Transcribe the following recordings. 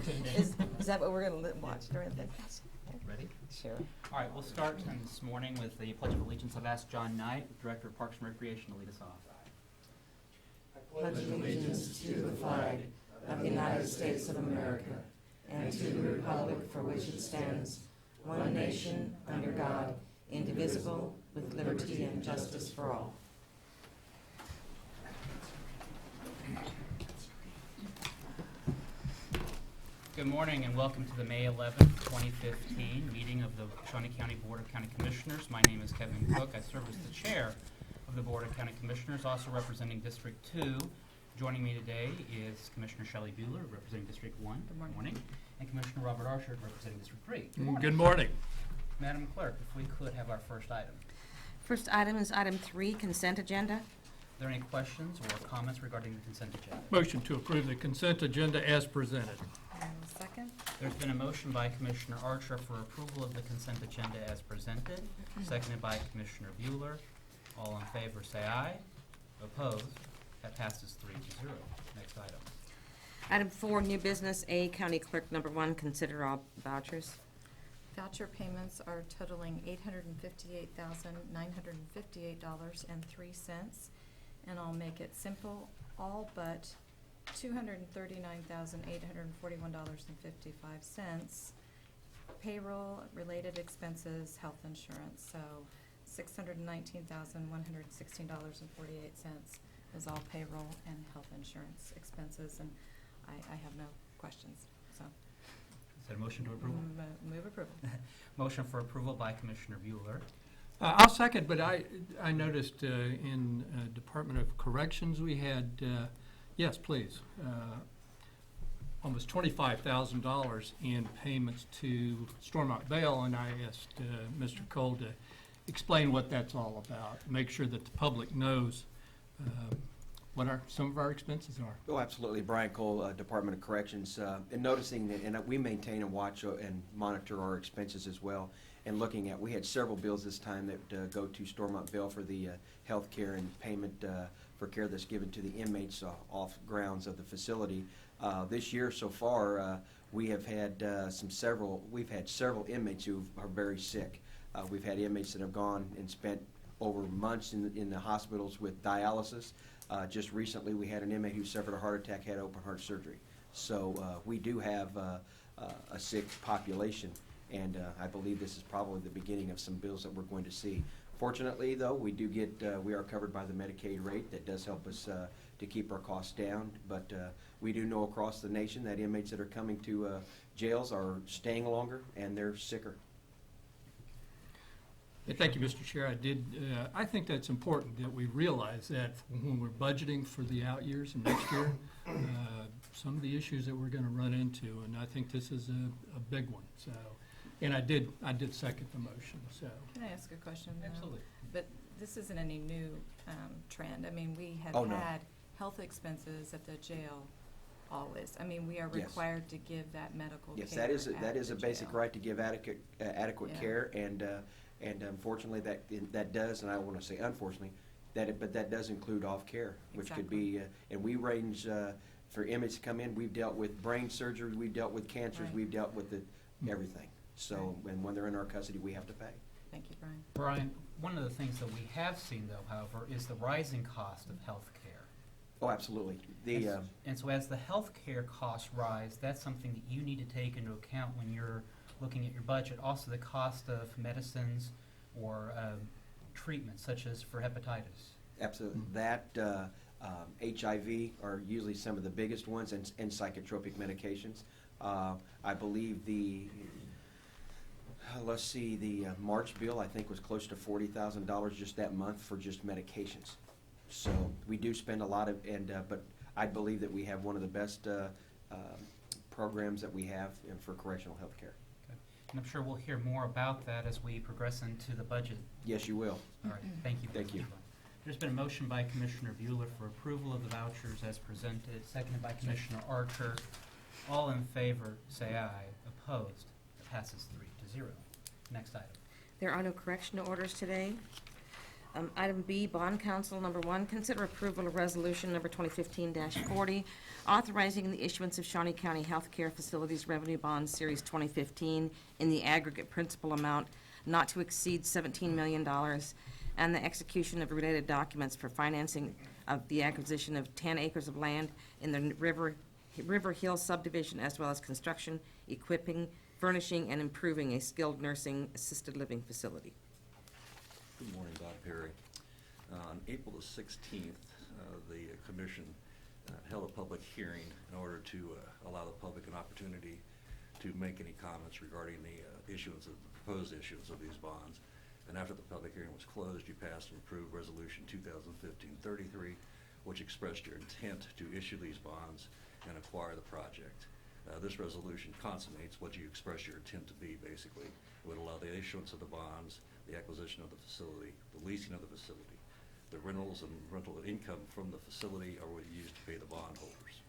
Is that what we're going to watch during the? Ready? Sure. All right, we'll start this morning with the Pledge of Allegiance. I've asked John Knight, Director of Parks and Recreation, to lead us off. I pledge allegiance to the flag of the United States of America and to the republic for which it stands, one nation, under God, indivisible, with liberty and justice for all. Good morning and welcome to the May 11th, 2015 meeting of the Shawnee County Board of County Commissioners. My name is Kevin Cook. I serve as the chair of the Board of County Commissioners, also representing District 2. Joining me today is Commissioner Shelley Bueller, representing District 1. Good morning. And Commissioner Robert Archer, representing District 3. Good morning. Good morning. Madam Clerk, if we could have our first item. First item is item 3, consent agenda. Are there any questions or comments regarding the consent agenda? Motion to approve the consent agenda as presented. Second. There's been a motion by Commissioner Archer for approval of the consent agenda as presented, seconded by Commissioner Bueller. All in favor say aye. Opposed? That passes 3-0. Next item. Item 4, new business A, County Clerk number 1, consider all vouchers. Voucher payments are totaling $858,958.03, and I'll make it simple, all but $239,841.55. Payroll-related expenses, health insurance, so $619,116.48 is all payroll and health insurance expenses, and I have no questions, so. Is there a motion to approve? Move approval. Motion for approval by Commissioner Bueller. I'll second, but I noticed in Department of Corrections we had, yes, please, almost $25,000 in payments to Stormont Vale, and I asked Mr. Cole to explain what that's all about, make sure that the public knows what some of our expenses are. Oh, absolutely. Brian Cole, Department of Corrections, and noticing that, and we maintain and watch and monitor our expenses as well, and looking at, we had several bills this time that go to Stormont Vale for the health care and payment for care that's given to the inmates off grounds of the facility. This year so far, we have had several inmates who are very sick. We've had inmates that have gone and spent over months in the hospitals with dialysis. Just recently, we had an inmate who suffered a heart attack, had open heart surgery. So we do have a sick population, and I believe this is probably the beginning of some bills that we're going to see. Fortunately, though, we are covered by the Medicaid rate. That does help us to keep our costs down, but we do know across the nation that inmates that are coming to jails are staying longer and they're sicker. Thank you, Mr. Chair. I think that's important that we realize that when we're budgeting for the out years and next year, some of the issues that we're going to run into, and I think this is a big one. So, and I did second the motion. So. Can I ask a question? Absolutely. But this isn't any new trend. I mean, we have had health expenses at the jail always. I mean, we are required to give that medical care. Yes, that is a basic right to give adequate care, and unfortunately that does, and I don't want to say unfortunately, but that does include off care, which could be, and we range for inmates to come in. We've dealt with brain surgery, we've dealt with cancers, we've dealt with everything. So, and when they're in our custody, we have to pay. Thank you, Brian. Brian, one of the things that we have seen, though, however, is the rising cost of health care. Oh, absolutely. And so as the health care costs rise, that's something that you need to take into account when you're looking at your budget. Also, the cost of medicines or treatments, such as for hepatitis. Absolutely. That HIV are usually some of the biggest ones, and psychotropic medications. I believe the March bill, I think, was close to $40,000 just that month for just medications. So we do spend a lot of, but I believe that we have one of the best programs that we have for correctional health care. Okay. And I'm sure we'll hear more about that as we progress into the budget. Yes, you will. All right. Thank you. Thank you. There's been a motion by Commissioner Bueller for approval of the vouchers as presented, seconded by Commissioner Archer. All in favor, say aye. Opposed? It passes 3-0. Next item. There are no correctional orders today. Item B, Bond Council, number 1, consider approval of resolution number 2015-40, authorizing the issuance of Shawnee County Healthcare Facilities Revenue Bonds Series 2015 in the aggregate principal amount not to exceed $17 million, and the execution of related documents for financing of the acquisition of 10 acres of land in the River Hill subdivision, as well as construction, equipping, furnishing, and improving a skilled nursing assisted living facility. Good morning, Bob Perry. On April the 16th, the commission held a public hearing in order to allow the public an opportunity to make any comments regarding the proposed issuance of these bonds. And after the public hearing was closed, you passed and approved Resolution 2015-33, which expressed your intent to issue these bonds and acquire the project. This resolution consummates what you expressed your intent to be, basically. It would allow the issuance of the bonds, the acquisition of the facility, the leasing of the facility, the rentals and rental income from the facility are what you use to pay the bondholders.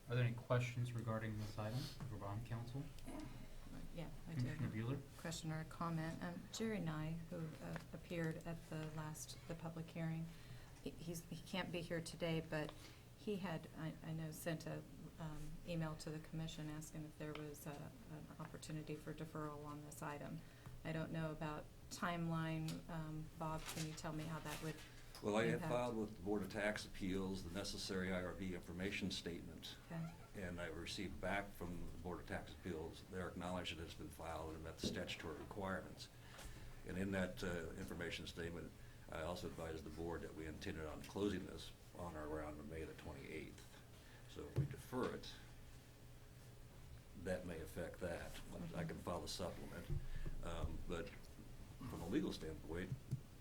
Are there any questions regarding this item for Bond Council? Yeah, I do. Commissioner Bueller? Question or a comment. Jerry Nye, who appeared at the public hearing, he can't be here today, but he had, I know, sent a email to the commission asking if there was an opportunity for deferral on this item. I don't know about timeline. Bob, can you tell me how that would Well, I have impact? filed with the Board of Tax Appeals the necessary IRB information statement, Okay. and I received back from the Board of Tax Appeals their acknowledgement that it's been filed and met the statutory requirements. And in that information statement, I also advised the board that we intended on closing this on or around May the 28th. So if we defer it, that may affect that. I can file a supplement. But from a legal standpoint,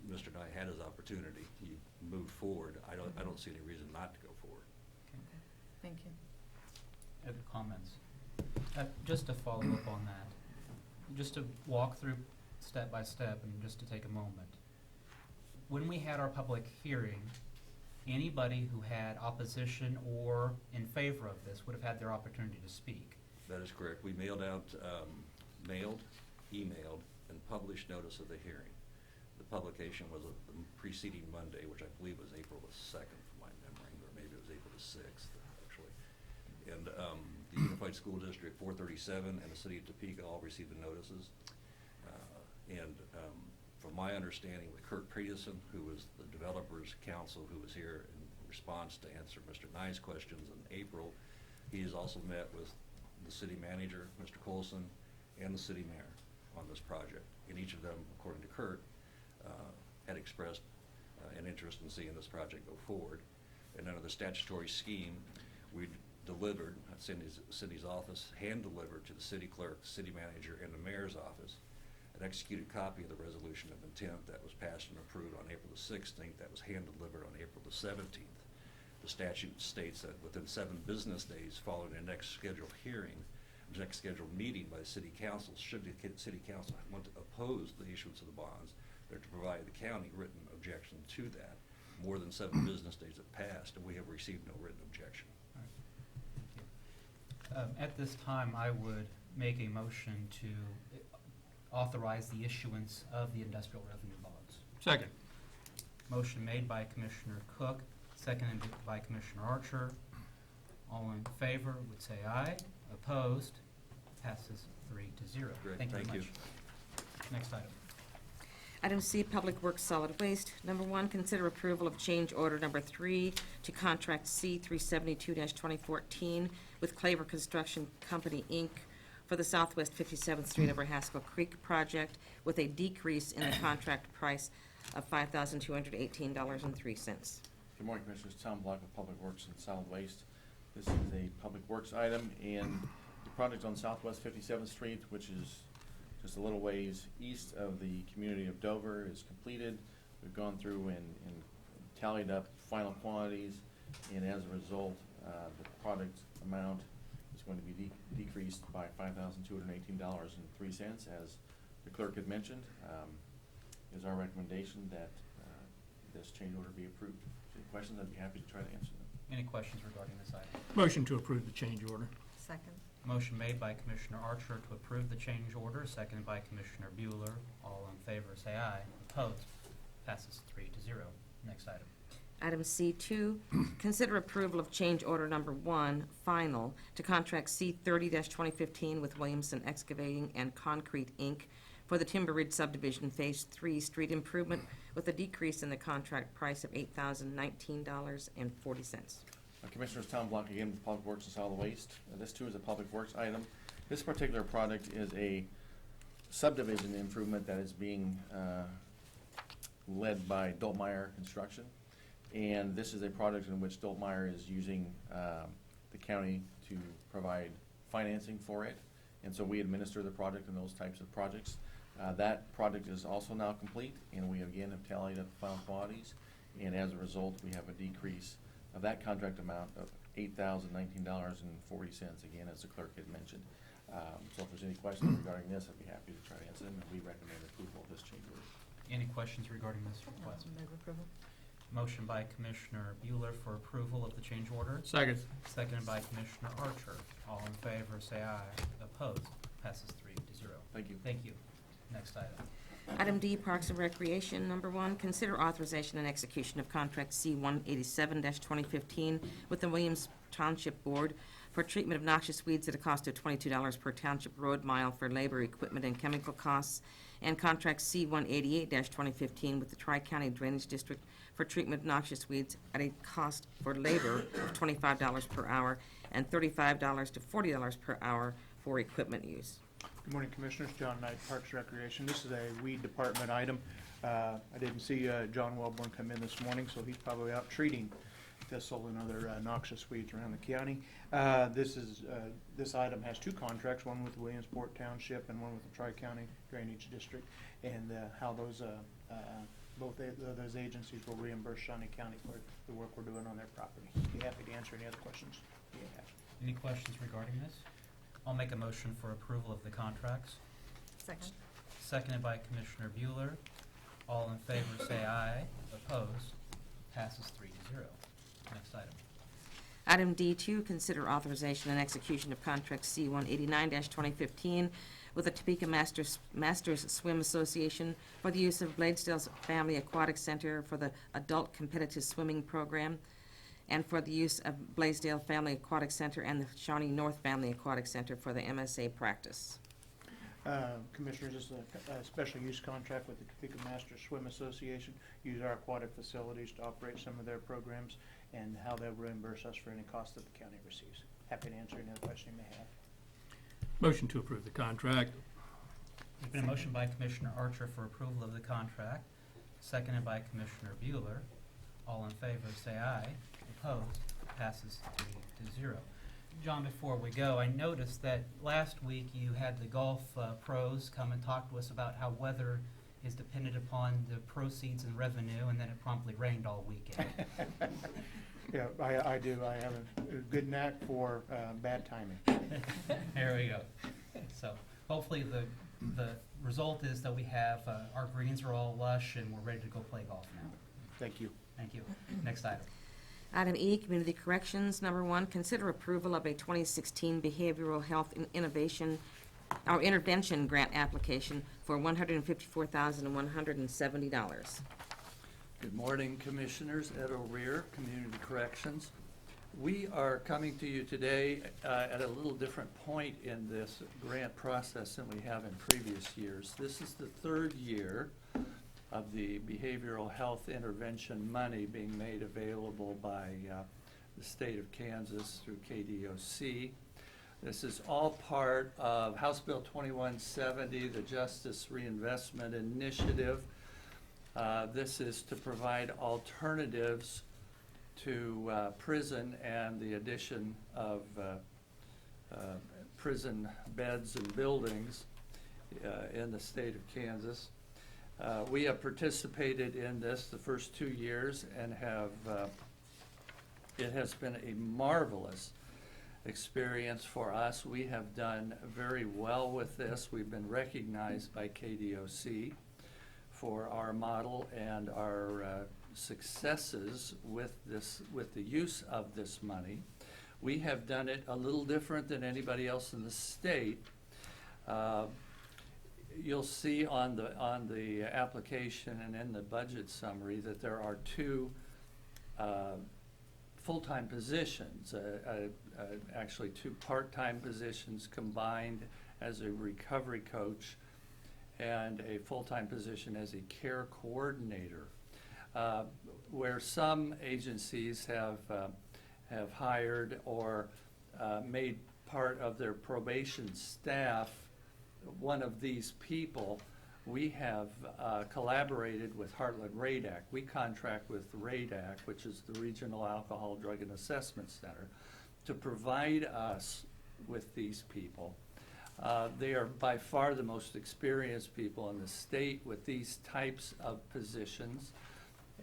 Mr. Nye had his opportunity. He moved forward. I don't see any reason not to go forward. Okay. Thank you. Other comments? Just to follow up on that, just to walk through step by step and just to take a moment. When we had our public hearing, anybody who had opposition or in favor of this would have had their opportunity to speak. That is correct. We mailed out, emailed, and published notice of the hearing. The publication was the preceding Monday, which I believe was April the 2nd from my memory, or maybe it was April the 6th, actually. And the Unified School District 437 and the City of Topeka all received the notices. From my understanding with Kurt Peterson, who was the developers counsel who was here in response to answer Mr. Nye's questions in April, he has also met with the city manager, Mr. Colson, and the city mayor on this project. And each of them, according to Kurt, had expressed an interest in seeing this project go forward. And under the statutory scheme, we delivered, at Cindy's office, hand-delivered to the city clerk, city manager, and the mayor's office, an executed copy of the resolution of intent that was passed and approved on April the 16th, that was hand-delivered on April the 17th. The statute states that within 7 business days following the next scheduled hearing, the next scheduled meeting by the city council, should the city council want to oppose the issuance of the bonds, they're to provide the county written objection to that. More than 7 business days have passed, and we have received no written objection. All right. Thank you. At this time, I would make a motion to authorize the issuance of the industrial revenue bonds. Second. Motion made by Commissioner Cook, seconded by Commissioner Archer. All in favor would say aye. Opposed? Passes 3-0. Great, Thank you very thank you. much. Next item. Item C, Public Works Solid Waste. Number 1, consider approval of change order number 3 to contract C 372-2014 with Claver Construction Company, Inc. for the Southwest 57th Street over Haskell Creek project with a decrease in the contract price of $5,218.03. Good morning, Commissioners. Tom Block of Public Works and Solid Waste. This is a Public Works item, and the project on Southwest 57th Street, which is just a little ways east of the community of Dover, is completed. We've gone through and tallied up final quantities, and as a result, the product amount is going to be decreased by $5,218.03, as the clerk had mentioned. It is our recommendation that this change order be approved. Any questions? I'd be happy to try to answer them. Any questions regarding this item? Motion to approve the change order. Second. Motion made by Commissioner Archer to approve the change order, seconded by Commissioner Bueller. All in favor say aye. Opposed? Passes 3-0. Next item. Item C2, consider approval of change order number 1, final, to contract C30-2015 with Williamson Excavating and Concrete, Inc. for the Timber Ridge Subdivision Phase 3 street improvement with a decrease in the contract price of $8,019.40. Commissioners, Tom Block again with Public Works and Solid Waste. This too is a Public Works item. This particular project is a subdivision improvement that is being led by Doltmeyer Construction. And this is a project in which Doltmeyer is using the county to provide financing for it. And so we administer the project and those types of projects. That project is also now complete, and we again have tallied up the final quantities. And as a result, we have a decrease of that contract amount of $8,019.40, again, as the clerk had mentioned. So if there's any questions regarding this, I'd be happy to try to answer them, and we recommend approval of this change order. Any questions regarding this request? Move approval. Motion by Commissioner Bueller for approval of the change order. Second. Seconded by Commissioner Archer. All in favor, say aye. Opposed? Passes 3-0. Thank you. Thank you. Next item. Item D, Parks and Recreation, number 1, consider authorization and execution of contract C-187-2015 with the Williams Township Board for treatment of noxious weeds at a cost of $22 per township road mile for labor, equipment, and chemical costs, and contract C-188-2015 with the Tri-County Drainage District for treatment of noxious weeds at a cost for labor of $25 per hour and $35 to $40 per hour for equipment use. Good morning, Commissioners. John Knight, Parks Recreation. This is a weed department item. I didn't see John Wellborn come in this morning, so he's probably out treating thistle and other noxious weeds around the county. This item has 2 contracts, one with Williamsport Township and one with the Tri-County Drainage District, and how those both those agencies will reimburse Shawnee County for the work we're doing on their property. Be happy to answer any other questions you may have. Any questions regarding this? I'll make a motion for approval of the contracts. Second. Seconded by Commissioner Bueller. All in favor, say aye. Opposed? Passes 3-0. Next item. Item D2, consider authorization and execution of contract C-189-2015 with the Topeka Masters Swim Association for the use of Bladesdale's Family Aquatic Center for the Adult Competitive Swimming Program, and for the use of Blaisdell Family Aquatic Center and the Shawnee North Family Aquatic Center for the MSA practice. Commissioners, this is a special use contract with the Topeka Masters Swim Association. Use our aquatic facilities to operate some of their programs, and how they'll reimburse us for any cost that the county receives. Happy to answer any other question you may have. Motion to approve the contract. There's been a motion by Commissioner Archer for approval of the contract, seconded by Commissioner Bueller. All in favor, say aye. Opposed? Passes 3-0. John, before we go, I noticed that last week you had the golf pros come and talk to us about how weather is dependent upon the proceeds and revenue, and then it promptly rained all weekend. Yeah, I do. I have a good knack for bad timing. There we go. So hopefully the result is that we have, our greens are all lush and we're ready to go play golf now. Thank you. Thank you. Next item. Item E, Community Corrections, number 1, consider approval of a 2016 Behavioral Health Intervention Grant application for $154,170. Good morning, Commissioners. Ed O'Rear, Community Corrections. We are coming to you today at a little different point in this grant process than we have in previous years. This is the 3rd year of the behavioral health intervention money being made available by the state of Kansas through KDOC. This is all part of House Bill 2170, the Justice Reinvestment Initiative. This is to provide alternatives to prison and the addition of prison beds and buildings in the state of Kansas. We have participated in this the first 2 years and have, it has been a marvelous experience for us. We have done very well with this. We've been recognized by KDOC for our model and our successes with the use of this money. We have done it a little different than anybody else in the state. you'll see on the application and in the budget summary that there are two full-time positions, actually two part-time positions combined as a recovery coach and a full-time position as a care coordinator. Where some agencies have hired or made part of their probation staff one of these people, we have collaborated with Heartland RADAC. We contract with RADAC, which is the Regional Alcohol, Drug, and Assessment Center, to provide us with these people. They are by far the most experienced people in the state with these types of positions.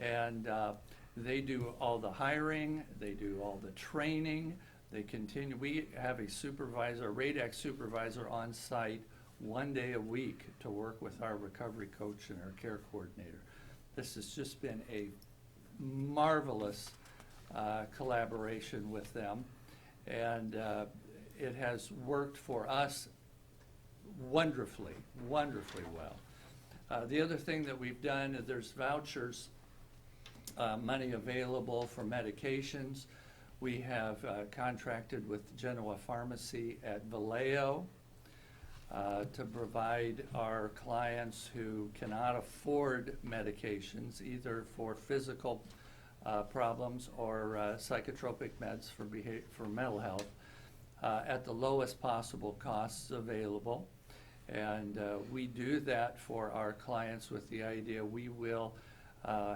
And they do all the hiring, they do all the training, they continue. We have a supervisor, a RADAC supervisor on site 1 day a week to work with our recovery coach and our care coordinator. This has just been a marvelous collaboration with them, and it has worked for us wonderfully, wonderfully well. The other thing that we've done, there's vouchers, money available for medications. We have contracted with Genoa Pharmacy at Vallejo to provide our clients who cannot afford medications, either for physical problems or psychotropic meds for mental health, at the lowest possible costs available. And we do that for our clients with the idea we will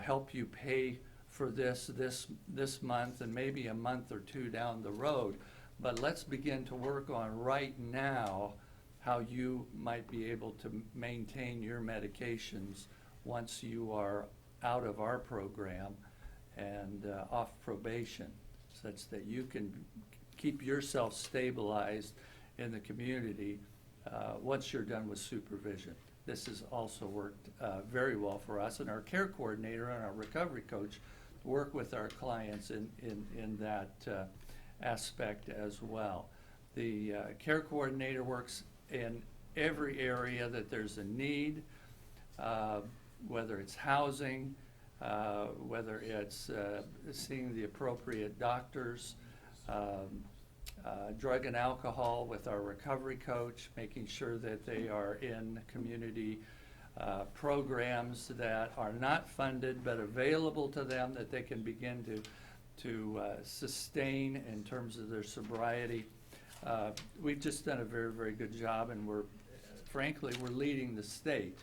help you pay for this month and maybe a month or two down the road. But let's begin to work on right now how you might be able to maintain your medications once you are out of our program and off probation, such that you can keep yourself stabilized in the community once you're done with supervision. This has also worked very well for us, and our care coordinator and our recovery coach work with our clients in that aspect as well. The care coordinator works in every area that there's a need, whether it's housing, whether it's seeing the appropriate doctors, drug and alcohol with our recovery coach, making sure that they are in community programs that are not funded but available to them, that they can begin to sustain in terms of their sobriety. We've just done a very, very good job, and frankly, we're leading the state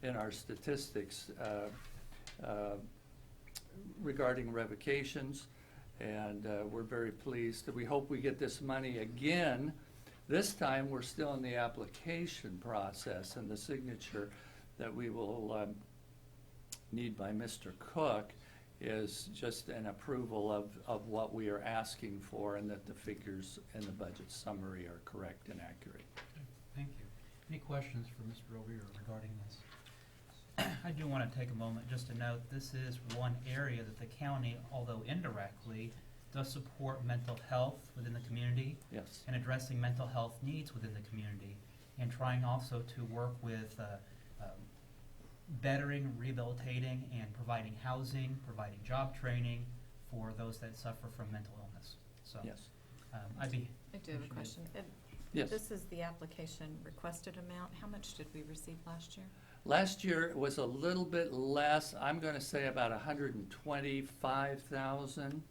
in our statistics regarding revocations. And we're very pleased. We hope we get this money again. This time, we're still in the application process, and the signature that we will need by Mr. Cook is just an approval of what we are asking for, and that the figures in the budget summary are correct and accurate. Thank you. Any questions for Mr. O'Rear regarding this? I do want to take a moment just to note this is one area that the county, although indirectly, does support mental health within the community. Yes. And addressing mental health needs within the community, and trying also to work with bettering, rehabilitating, and providing housing, providing job training for those that suffer from mental illness. So, Yes. I do have a question. Yes. This is the application requested amount. How much did we receive last year? Last year it was a little bit less. I'm going to say about 125,000.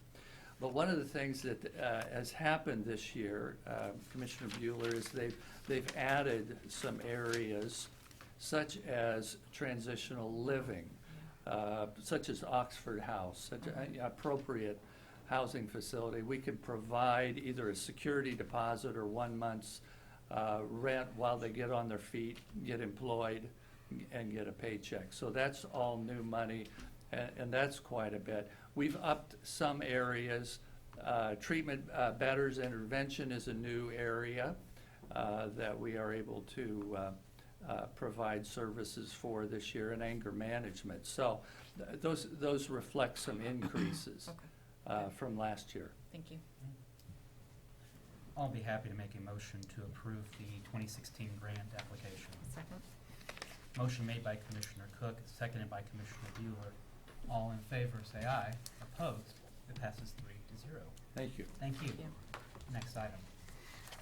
But one of the things that has happened this year, Commissioner Bueller, is they've added some areas such as transitional living, such as Oxford House, such an appropriate housing facility. We can provide either a security deposit or 1 month's rent while they get on their feet, get employed, and get a paycheck. So that's all new money, and that's quite a bit. We've upped some areas. Treatment, Batters Intervention is a new area that we are able to provide services for this year, and anger management. So those reflect some increases from last year. Thank you. I'll be happy to make a motion to approve the 2016 grant application. Second. Motion made by Commissioner Cook, seconded by Commissioner Bueller. All in favor, say aye. Opposed? It passes 3-0. Thank you. Thank you. Thank you. Next item.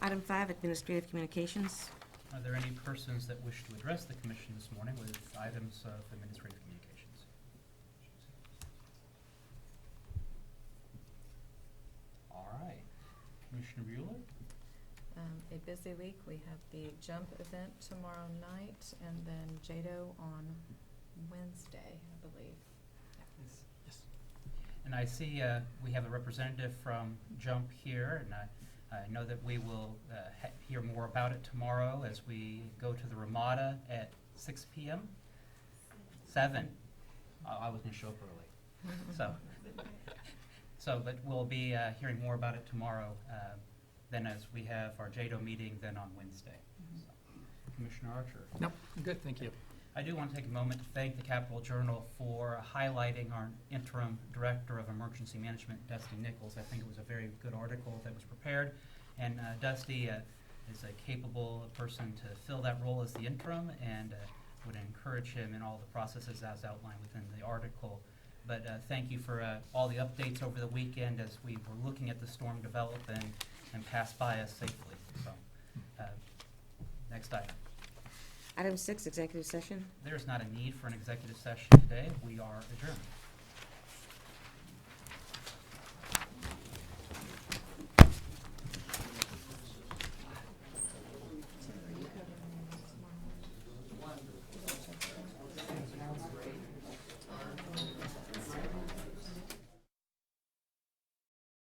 Item 5, Administrative Communications. Are there any persons that wish to address the commission this morning with items of administrative communications? All right. Commissioner Bueller? A busy week. We have the jump event tomorrow night, and then JADO on Wednesday, I believe. Yes. And I see we have a representative from Jump here, and I know that we will hear more about it tomorrow as we go to the Ramada at 6 p.m. 7. I was going to show up early. But we'll be hearing more about it tomorrow then as we have our JADO meeting then on Wednesday. So, Commissioner Archer? Nope, I'm good, thank you. I do want to take a moment to thank the Capital Journal for highlighting our interim director of emergency management, Dusty Nichols. I think it was a very good article that was prepared, and Dusty is a capable person to fill that role as the interim, and would encourage him in all the processes as outlined within the article. But thank you for all the updates over the weekend as we were looking at the storm develop and pass by us safely. So, next item. Item 6, Executive Session. There is not a need for an executive session today. We are adjourned.